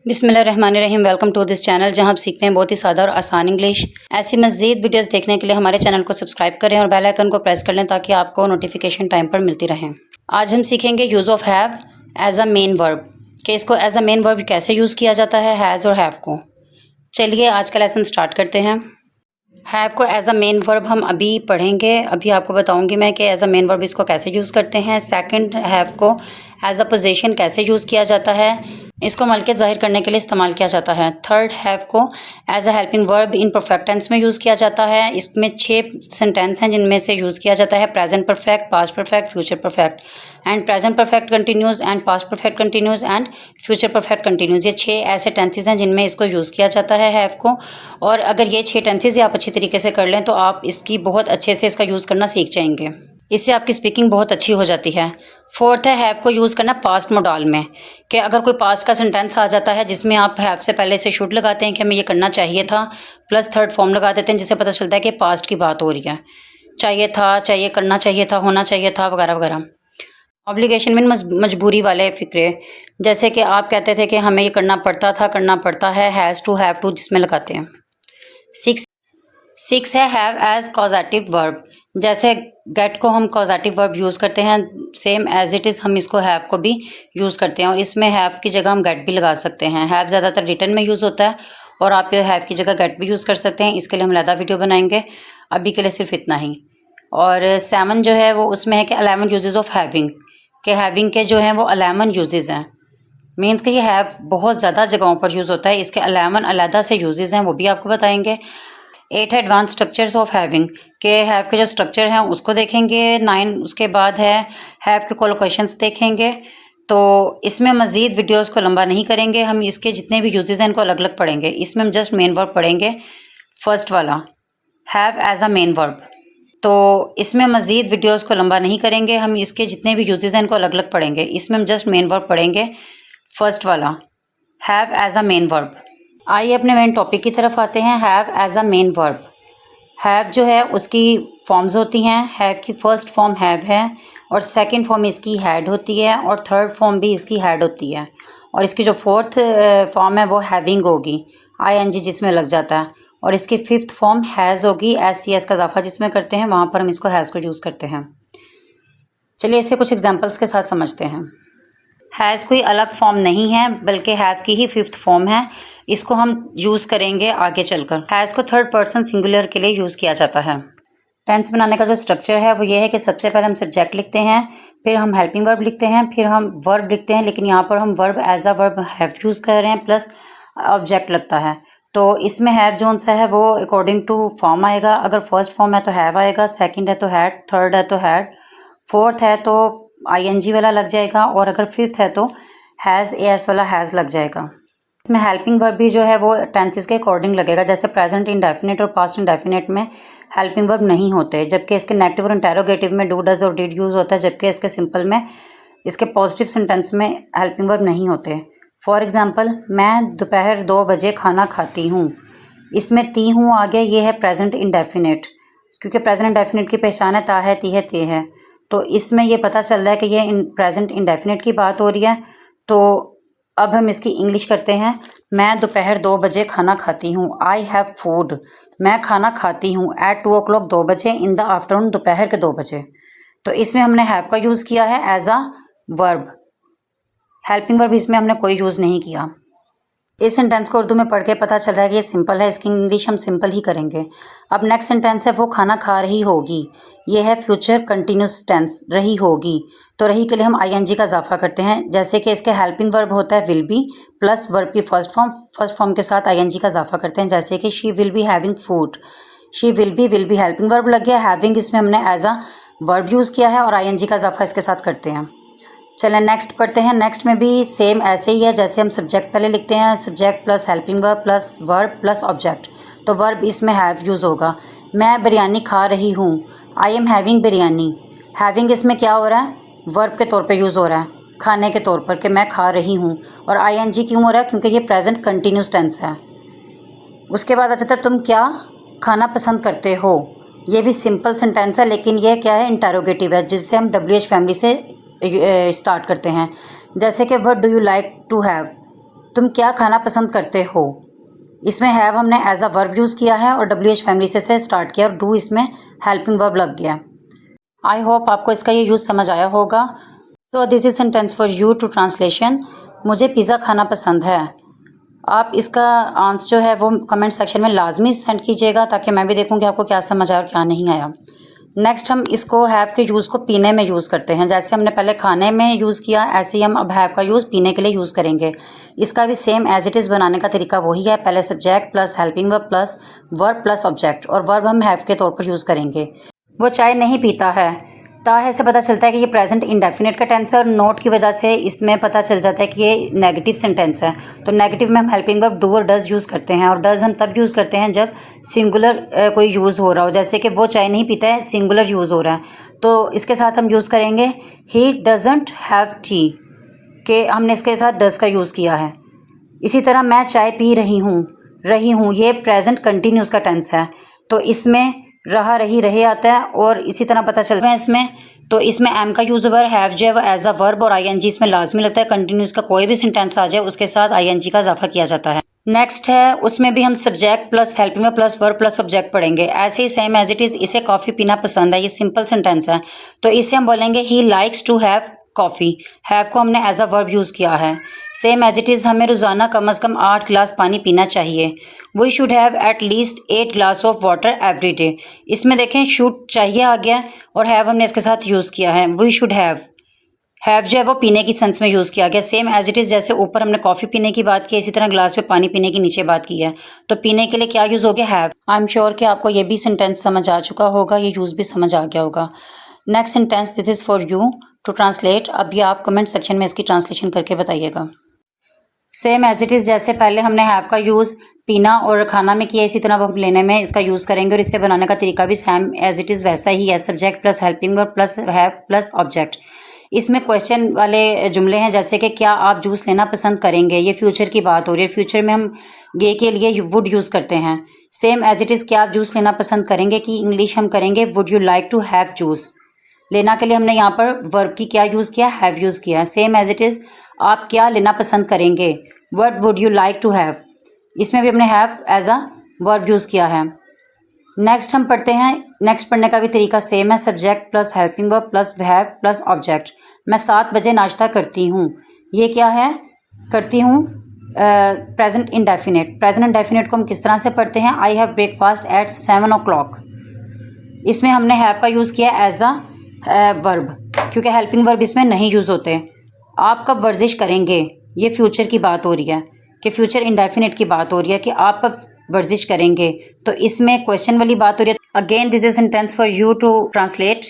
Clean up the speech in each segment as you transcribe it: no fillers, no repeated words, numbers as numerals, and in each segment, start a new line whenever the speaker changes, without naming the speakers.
बिस्मिल्लाहिर्रहमानिर्रहीम। Welcome to this channel जहां आप सीखते हैं बहुत ही सादा और आसान इंग्लिश। ऐसी मज़ीद वीडियोस देखने के लिए हमारे चैनल को सब्सक्राइब करें और बेल आइकन को प्रेस कर लें ताकि आपको नोटिफिकेशन टाइम पर मिलती रहें। आज हम सीखेंगे use of have as a main verb, कि इसको एज अ मेन वर्ब कैसे यूज़ किया जाता है हैज़ और हैव को। चलिए आज का लेसन स्टार्ट करते हैं। हैव को एज अ मेन वर्ब हम अभी पढ़ेंगे। अभी आपको बताऊंगी मैं कि एज अ मेन वर्ब इसको कैसे यूज़ करते हैं। सेकंड, हैव को एज अ पोजीशन कैसे यूज़ किया जाता है, इसको मलकियत ज़ाहिर करने के लिए इस्तेमाल किया जाता है। थर्ड, हैव को as a helping verb in perfect tense में यूज़ किया जाता है। इसमें 6 सेंटेंस हैं जिनमें से यूज़ किया जाता है present perfect, past perfect, future perfect and present perfect continuous and past perfect continuous and future perfect continuous. ये 6 ऐसे टेंसेज हैं जिनमें इसको यूज़ किया जाता है हैव को। और अगर ये 6 टेंसेज आप अच्छी तरीके से कर लें तो आप इसकी बहुत अच्छे से इसका यूज़ करना सीख जाएंगे। इससे आपकी स्पीकिंग बहुत अच्छी हो जाती है। फोर्थ है हैव को यूज़ करना पास्ट मोडाल में, कि अगर कोई पास्ट का सेंटेंस आ जाता है जिसमें आप हैव से पहले से शुड लगाते हैं कि हमें ये करना चाहिए था, प्लस थर्ड फॉर्म लगा देते हैं जिससे पता चलता है कि पास्ट की बात हो रही है। चाहिए था, चाहिए, करना चाहिए था, होना चाहिए था, वगैरह वगैरह। ऑब्लिगेशन मीन मजबूरी वाले फिक्रे, जैसे कि आप कहते थे कि हमें ये करना पड़ता था, करना पड़ता है, हैज़ टू, हैव टू जिसमें लगाते हैं। सिक्स है हैव एज कॉजेटिव वर्ब, जैसे गेट को हम कॉजेटिव वर्ब यूज़ करते हैं, सेम एज इट इज़ हम इसको हैव को भी यूज़ करते हैं और इसमें हैव की जगह हम गेट भी लगा सकते हैं। हैव ज़्यादातर रिटर्न में यूज़ होता है और आप हैव की जगह गेट भी यूज़ कर सकते हैं। इसके लिए हम अलग वीडियो बनाएंगे, अभी के लिए सिर्फ इतना ही। और 7 जो है वो उसमें है कि 11 यूजेस ऑफ हैविंग, के हैविंग के जो हैं वो 11 यूजेस हैं। मीन्स कि ये हैव बहुत ज़्यादा जगहों पर यूज़ होता है, इसके 11 अलग से यूजेस हैं, वो भी आपको बताएंगे। 8 है एडवांस स्ट्रक्चर्स ऑफ हैविंग, के हैव के जो स्ट्रक्चर हैं उसको देखेंगे। 9 उसके बाद है हैव के कोलोकेशंस देखेंगे। तो इसमें मज़ीद वीडियोस को लंबा नहीं करेंगे, हम इसके जितने भी यूजेस हैं इनको अलग अलग पढ़ेंगे। इसमें हम जस्ट मेन वर्ब पढ़ेंगे, फर्स्ट वाला have as a main verb. तो इसमें मज़ीद वीडियोस को लंबा नहीं करेंगे, हम इसके जितने भी यूजेस हैं इनको अलग अलग पढ़ेंगे। इसमें हम जस्ट मेन वर्ब पढ़ेंगे, फर्स्ट वाला have as a main verb. आइए अपने मेन टॉपिक की तरफ आते हैं। Have as a main verb, have जो है उसकी फॉर्म्स होती हैं। हैव की फ़र्स्ट फॉर्म हैव है और सेकंड फॉर्म इसकी हैड होती है और थर्ड फॉर्म भी इसकी हैड होती है और इसकी जो फोर्थ फॉर्म है वो हैविंग होगी, आईएनजी जिसमें लग जाता है। और इसकी फिफ्थ फॉर्म हैज़ होगी, एस सी एस का इजाफा जिसमें करते हैं वहाँ पर हम इसको हैज़ को यूज़ करते हैं। चलिए इसे कुछ एग्जाम्पल्स के साथ समझते हैं। हैज़ कोई अलग फॉर्म नहीं है बल्कि हैव की ही फिफ्थ फॉर्म है, इसको हम यूज़ करेंगे आगे चलकर। हैज़ को थर्ड पर्सन सिंगुलर के लिए यूज़ किया जाता है। टेंस बनाने का जो स्ट्रक्चर है वो ये है कि सबसे पहले हम सब्जेक्ट लिखते हैं, फिर हम हेल्पिंग वर्ब लिखते हैं, फिर हम वर्ब लिखते हैं, लेकिन यहाँ पर हम verb as a verb have use कर रहे हैं, प्लस ऑब्जेक्ट लगता है। तो इसमें हैव जोन सा है वो अकॉर्डिंग टू फॉर्म आएगा। अगर फर्स्ट फॉर्म है तो हैव आएगा, सेकंड है तो हैड, थर्ड है तो हैड, फोर्थ है तो आईएनजी वाला लग जाएगा और अगर फिफ्थ है तो हैज़ एस वाला हैज़ लग जाएगा। इसमें हेल्पिंग वर्ब भी जो है वो टेंसेस के अकॉर्डिंग लगेगा, जैसे प्रेजेंट इंडेफिनिट और पास्ट इंडेफिनिट में हेल्पिंग वर्ब नहीं होते, जबकि इसके नेगेटिव और इंटेरोगेटिव में डू, डज और डिड यूज़ होता है, जबकि इसके सिंपल में, इसके पॉजिटिव सेंटेंस में हेल्पिंग वर्ब नहीं होते। फॉर एग्जांपल, मैं दोपहर 2 बजे खाना खाती हूँ, इसमें ती हूँ आगे, ये है प्रेजेंट इंडेफिनिट, क्योंकि प्रेजेंट इंडेफिनिट की पहचान है ता है, ती है, ते है। तो इसमें ये पता चल रहा है कि ये प्रेजेंट इंडेफिनिट की बात हो रही है। तो अब हम इसकी इंग्लिश करते हैं। मैं दोपहर 2 बजे खाना खाती हूँ, आई हैव फूड, मैं खाना खाती हूँ, एट 2 o'clock 2 बजे, इन द आफ्टरनून दोपहर के 2 बजे। तो इसमें हमने हैव का यूज़ किया है as a verb, helping verb इसमें हमने कोई यूज़ नहीं किया। इस सेंटेंस को उर्दू में पढ़ के पता चल रहा है कि ये सिंपल है, इसकी इंग्लिश हम सिंपल ही करेंगे। अब नेक्स्ट सेंटेंस है वो खाना खा रही होगी, ये है फ्यूचर कंटिन्यूस टेंस, रही होगी। तो रही के लिए हम आईएनजी का इजाफा करते हैं, जैसे कि इसके हेल्पिंग वर्ब होता है विल बी, प्लस वर्ब की फर्स्ट फॉर्म के साथ आईएनजी का इजाफा करते हैं, जैसे कि she will be having food, she will be helping verb लग गया, हैविंग इसमें हमने एज अ वर्ब यूज़ किया है और आईएनजी का इजाफा इसके साथ करते हैं। चलें नेक्स्ट पढ़ते हैं। नेक्स्ट में भी सेम ऐसे ही है, जैसे हम सब्जेक्ट पहले लिखते हैं, subject plus helping verb plus verb plus object, तो वर्ब इसमें हैव यूज़ होगा। मैं बिरयानी खा रही हूँ, I am having biryani, having इसमें क्या हो रहा है, वर्ब के तौर पे यूज़ हो रहा है, खाने के तौर पर, कि मैं खा रही हूँ। और आईएनजी क्यों हो रहा है, क्योंकि ये प्रेजेंट कंटिन्यूस टेंस है। उसके बाद आ जाता है तुम क्या खाना पसंद करते हो, ये भी सिंपल सेंटेंस है, लेकिन ये क्या है, इंटेरोगेटिव है, जिससे हम WH फैमिली से स्टार्ट करते हैं, जैसे कि what do you like to have, तुम क्या खाना पसंद करते हो। इसमें हैव हमने एज अ वर्ब यूज़ किया है और WH फैमिली से स्टार्ट किया और डू इसमें हेल्पिंग वर्ब लग गया। आई होप आपको इसका ये यूज़ समझ आया होगा। तो this is sentence for you to translation. मुझे पिज़्ज़ा खाना पसंद है। आप इसका आंसर जो है वो कमेंट सेक्शन में लाजमी सेंड कीजिएगा ताकि मैं भी देखूँ कि आपको क्या समझ आया और क्या नहीं आया। नेक्स्ट हम इसको हैव के यूज़ को पीने में यूज़ करते हैं। जैसे हमने पहले खाने में यूज़ किया, ऐसे ही हम अब हैव का यूज़ पीने के लिए यूज़ करेंगे। इसका भी सेम एज इट इज़ बनाने का तरीका वही है। पहले subject plus helping verb plus verb plus object, और वर्ब हम हैव के तौर पर यूज़ करेंगे। वो चाय नहीं पीता है। है से पता चलता है कि ये प्रेजेंट इंडेफिनिट का टेंस है और नोट की वजह से इसमें पता चल जाता है कि ये नेगेटिव सेंटेंस है। तो नेगेटिव में हम हेल्पिंग वर्ब डू और डज़ यूज़ करते हैं, और डज़ हम तब यूज़ करते हैं जब सिंगुलर कोई यूज़ हो रहा हो। जैसे कि वो चाय नहीं पीता है, सिंगुलर यूज़ हो रहा है, तो इसके साथ हम यूज़ करेंगे ही डजंट हैव टी, कि हमने इसके साथ डज़ का यूज़ किया है। इसी तरह मैं चाय पी रही हूँ, ये प्रेजेंट कंटिन्यूस का टेंस है, तो इसमें रहा रही रहे आता है। और इसी तरह पता चलता है इसमें, तो इसमें एम का यूज़ ओवर हैव जो है वो एज अ वर्ब और आईएनजी इसमें लाजमी लगता है। कंटिन्यूस का कोई भी सेंटेंस आ जाए उसके साथ आईएनजी का इजाफा किया जाता है। नेक्स्ट है, उसमें भी हम subject plus helping verb plus verb plus subject पढ़ेंगे। ऐसे ही सेम एज इट इज़, इसे कॉफ़ी पीना पसंद है, ये सिंपल सेंटेंस है, तो इसे हम बोलेंगे he likes to have coffee. Have को हमने एज अ वर्ब यूज़ किया है। सेम एज इट इज़, हमें रोज़ाना कम अज़ कम 8 गिलास पानी पीना चाहिए। We should have at least 8 glass of water every day. इसमें देखें शुड चाहिए आ गया और हैव हमने इसके साथ यूज़ किया है। वी शुड हैव जो है वो पीने की सेंस में यूज़ किया गया। सेम एज इट इज़, जैसे ऊपर हमने कॉफ़ी पीने की बात की, इसी तरह ग्लास पे पानी पीने की नीचे बात की है, तो पीने के लिए क्या यूज़ हो गया, हैव। आई एम श्योर कि आपको ये भी सेंटेंस समझ आ चुका होगा, ये यूज़ भी समझ आ गया होगा। Next sentence, this is for you to translate. अभी आप कमेंट सेक्शन में इसकी ट्रांसलेशन करके बताइएगा। सेम एज इट इज़, जैसे पहले हमने हैव का यूज़ पीना और खाना में किया, इसी तरह अब हम लेने में इसका यूज़ करेंगे, और इसे बनाने का तरीका भी सेम एज इट इज़ वैसा ही है। Subject plus helping verb plus have plus object. इसमें क्वेश्चन वाले जुमले हैं, जैसे कि क्या आप जूस लेना पसंद करेंगे, ये फ्यूचर की बात हो रही है। फ्यूचर में हम ये के लिए वुड यूज़ करते हैं। सेम एज इट इज़, क्या आप जूस लेना पसंद करेंगे की इंग्लिश हम करेंगे would you like to have juice. लेना के लिए हमने यहाँ पर वर्ब की क्या यूज़ किया, हैव यूज़ किया। सेम एज इट इज़, आप क्या लेना पसंद करेंगे, what would you like to have. इसमें भी हमने have as a verb use किया है। नेक्स्ट हम पढ़ते हैं, नेक्स्ट पढ़ने का भी तरीका सेम है। Subject plus helping verb plus have plus object. मैं 7 बजे नाश्ता करती हूँ, ये क्या है, करती हूँ प्रेजेंट इंडेफिनिट। प्रेजेंट इंडेफिनिट को हम किस तरह से पढ़ते हैं, I have breakfast at 7 o'clock। इसमें हमने हैव का यूज़ किया एज अ वर्ब, क्योंकि हेल्पिंग वर्ब इसमें नहीं यूज़ होते। आप कब वर्जिश करेंगे, ये फ्यूचर की बात हो रही है, कि फ्यूचर इंडेफिनिट की बात हो रही है कि आप कब वर्जिश करेंगे, तो इसमें क्वेश्चन वाली बात हो रही है। Again this is sentence for you to translate.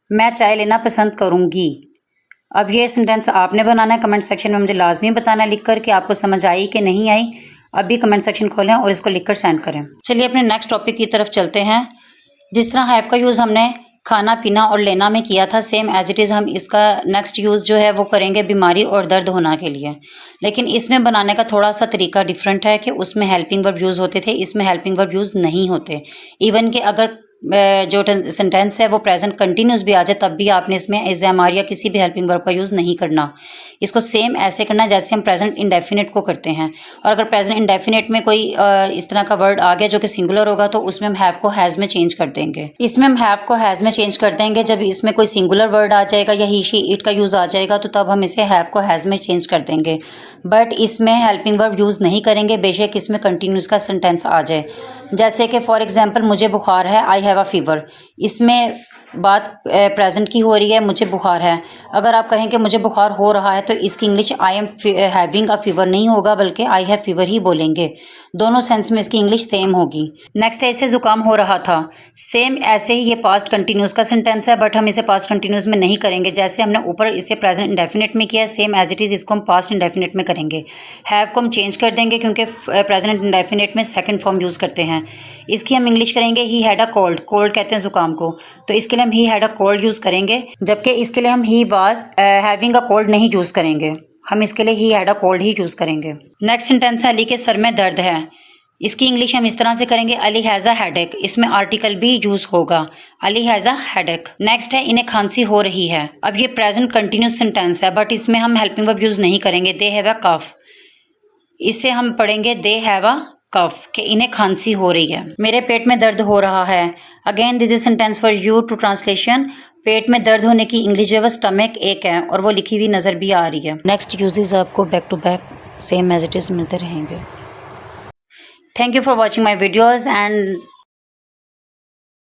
मैं चाय लेना पसंद करूँगी। अब ये सेंटेंस आपने बनाना है, कमेंट सेक्शन में मुझे लाजमी बताना है लिख कर कि आपको समझ आई कि नहीं आई। अभी कमेंट सेक्शन खोलें और इसको लिख कर सेंड करें। चलिए अपने नेक्स्ट टॉपिक की तरफ चलते हैं। जिस तरह हैव का यूज़ हमने खाना पीना और लेना में किया था, सेम एज इट इज़ हम इसका नेक्स्ट यूज़ जो है वो करेंगे बीमारी और दर्द होना के लिए। लेकिन इसमें बनाने का थोड़ा सा तरीका डिफरेंट है कि उसमें हेल्पिंग वर्ब यूज़ होते थे, इसमें हेल्पिंग वर्ब यूज़ नहीं होते। इवन कि अगर जो सेंटेंस है वो प्रेजेंट कंटिन्यूस भी आ जाए, तब भी आपने इसमें इज़ एम आर या किसी भी हेल्पिंग वर्ब का यूज़ नहीं करना। इसको सेम ऐसे करना जैसे हम प्रेजेंट इंडेफिनिट को करते हैं। और अगर प्रेजेंट इंडेफिनिट में कोई इस तरह का वर्ड आ गया जो कि सिंगुलर होगा, तो उसमें हम हैव को हैज़ में चेंज कर देंगे। इसमें हम हैव को हैज़ में चेंज कर देंगे जब इसमें कोई सिंगुलर वर्ड आ जाएगा या ही शी इट का यूज़ आ जाएगा, तो तब हम इसे हैव को हैज़ में चेंज कर देंगे। बट इसमें हेल्पिंग वर्ब यूज़ नहीं करेंगे, बेशक इसमें कंटिन्यूस का सेंटेंस आ जाए। जैसे कि फॉर एग्जांपल, मुझे बुखार है, आई हैव अ फीवर। इसमें बात प्रेजेंट की हो रही है, मुझे बुखार है। अगर आप कहें कि मुझे बुखार हो रहा है, तो इसकी English I am having a fever नहीं होगा, बल्कि आई हैव फीवर ही बोलेंगे। दोनों सेंस में इसकी इंग्लिश सेम होगी। नेक्स्ट है, इसे ज़ुकाम हो रहा था। सेम ऐसे ही ये पास्ट कंटिन्यूस का सेंटेंस है, बट हम इसे पास्ट कंटिन्यूस में नहीं करेंगे। जैसे हमने ऊपर इसे प्रेजेंट इंडेफिनिट में किया, सेम एज इट इज़ इसको हम पास्ट इंडेफिनिट में करेंगे। हैव को हम चेंज कर देंगे क्योंकि प्रेजेंट इंडेफिनिट में सेकंड फॉर्म यूज़ करते हैं। इसकी हम इंग्लिश करेंगे he had a cold. Cold कहते हैं ज़ुकाम को, तो इसके लिए हम he had a cold use करेंगे, जबकि इसके लिए हम he was having a cold नहीं यूज़ करेंगे। हम इसके लिए he had a cold he use करेंगे। नेक्स्ट सेंटेंस है, अली के सर में दर्द है। इसकी इंग्लिश हम इस तरह से करेंगे, अली हैज़ अ हेडेक। इसमें आर्टिकल भी यूज़ होगा, Ali has a headache. Next है, इन्हें खांसी हो रही है। अब ये प्रेजेंट कंटिन्यूस सेंटेंस है, बट इसमें हम हेल्पिंग वर्ब यूज़ नहीं करेंगे, दे हैव अ कफ। इससे हम पढ़ेंगे दे हैव अ कफ, कि इन्हें खांसी हो रही है। मेरे पेट में दर्द हो रहा है। Again this sentence for you to translation. पेट में दर्द होने की इंग्लिश जो है वो स्टमक एक है और वो लिखी हुई नज़र भी आ रही है। नेक्स्ट यूजेस आपको back to back same as it is मिलते रहेंगे। Thank you for watching my videos and